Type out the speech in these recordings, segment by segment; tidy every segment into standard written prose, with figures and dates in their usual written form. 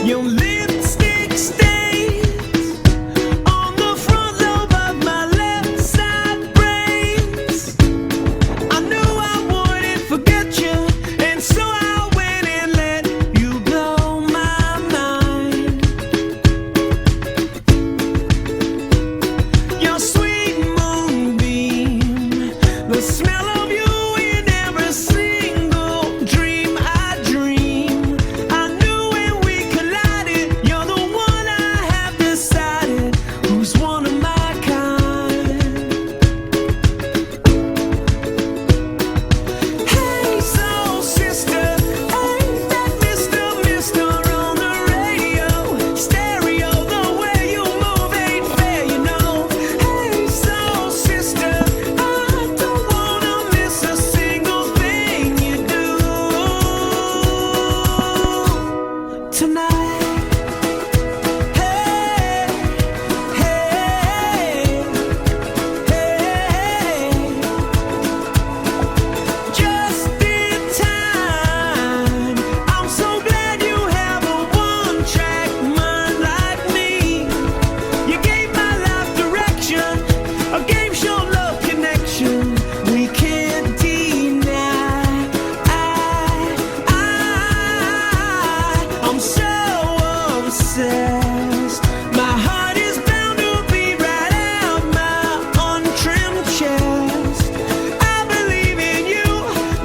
Your lipstick stains on the front lobe of my left side brains. I knew I wouldn't forget you, and so I went and let you blow my mind. Your sweet moonbeam, the smell of you in every single dream I dream. I knew when we collided, you're the one I have decided who's one of my kind. Hey, soul sister, ain't that Mr. on the radio? Stereo, the way you move ain't fair, you know. Hey, soul sister, I don't wanna miss a single thing you do tonight. Hey, hey, hey, just in time. I'm so glad you have a one-track mind like me. You gave my life direction, a game show love connection we can't deny. I'm so obsessed. My heart is bound to be right out my untrimmed chest. I believe in you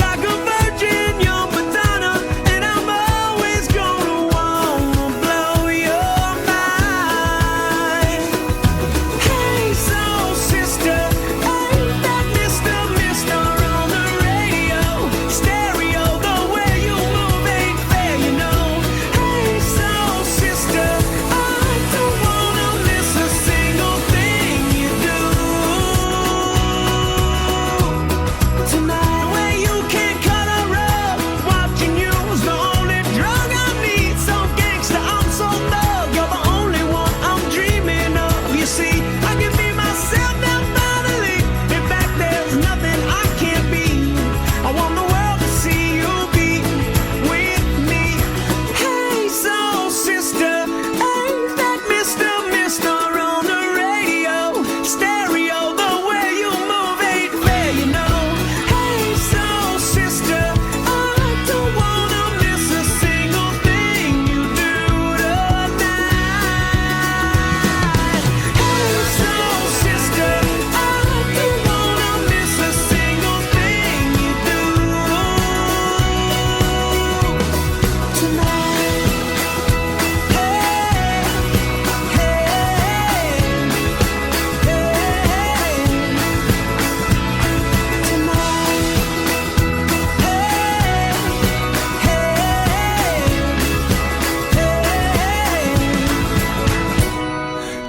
like a virgin, young Madonna, and I'm always gonna wanna blow your mind. Hey, soul sister, ain't that Mr. on the radio? Stereo, the way you move ain't fair, you know. Hey, soul sister, I don't wanna miss a single thing you do tonight. Where you can't color up, watching you's the only drug I need. So gangsta, I'm so thug, you're the only one I'm dreaming of. You see, I can be myself now finally. In fact, there's nothing I can't be. I want the world to see you be with me. Hey, soul sister, ain't that Mr. on the radio? Stereo, the way you move ain't fair, you know. Hey, soul sister, I don't wanna miss a single thing you do tonight. Hey, soul sister, I don't wanna miss a single thing you do tonight. Hey,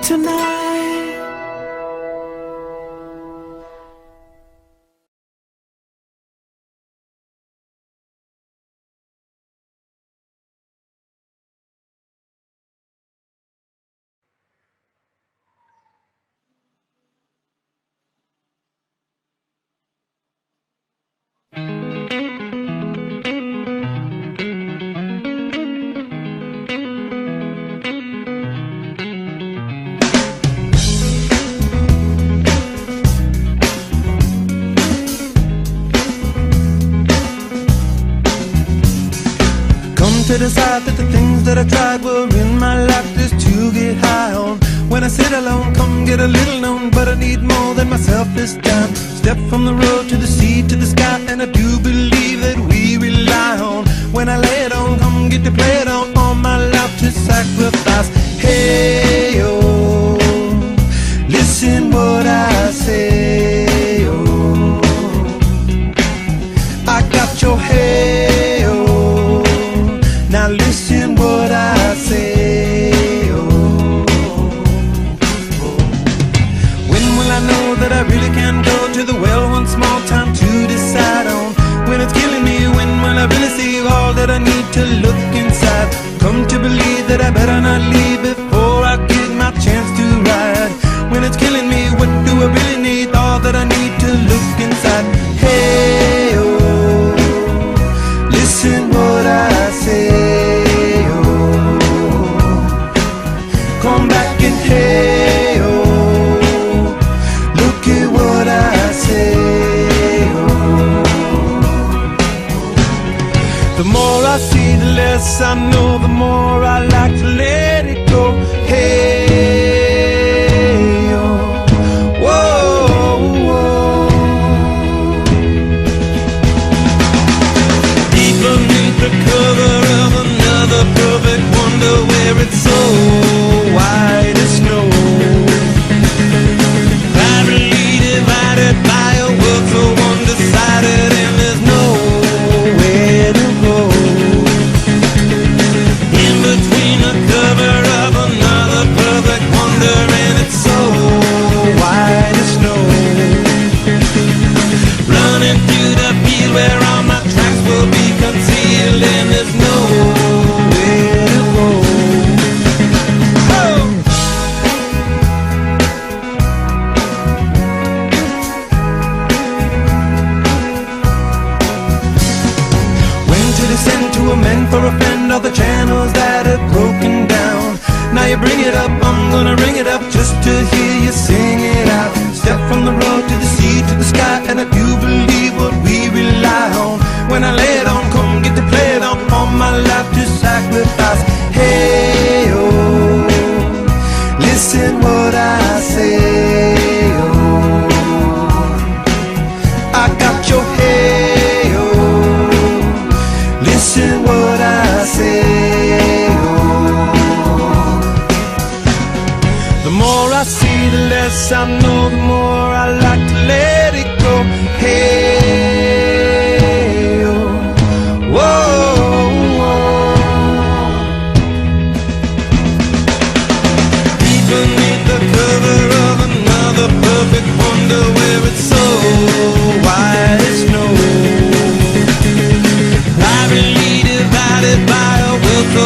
tonight. Come to decide that the things that I tried were in my life just to get high on. When I sit alone, come get a little known, but I need more than myself this time. Step from the road to the sea to the sky, and I do believe that we rely on. When I lay it on, come get to play it on, all my life to sacrifice. Hey, oh, listen what I say, oh, I got your hey, oh, now listen what I say, oh, oh. When will I know that I really can go to the well one small time to decide on? When it's killing me, when will I really see all that I need to look inside? Come to believe that I better not leave before I get my chance to ride. When it's killing me, what do I really need? All that I need to look inside. Hey, oh, listen what I say, oh, I know, the more I like to let it go. Hey, oh, whoa, whoa. Deep beneath the cover of another perfect wonder, where it's so white as snow, privately divided by a world so undecided, and there's nowhere to go. In between the cover of another perfect wonder, and it's so white as snow, running through the field where all my tracks will be concealed, and there's nowhere to go. Oh! When to descend to amend for a friend all the channels that have broken down. Now you bring it up, I'm gonna ring it up just to hear you sing it out. Step from the road to the sea to the sky, and I do believe what we rely on. When I lay it on, come get to play it on, all my life to sacrifice. Hey, oh, listen what I say, oh, I got your hey, oh, listen what I say, oh. The more I see, the less I know, the more I like to let it go. Hey, oh, whoa, whoa. Deep beneath the cover of another perfect wonder, where it's so white as snow, privately divided by a world so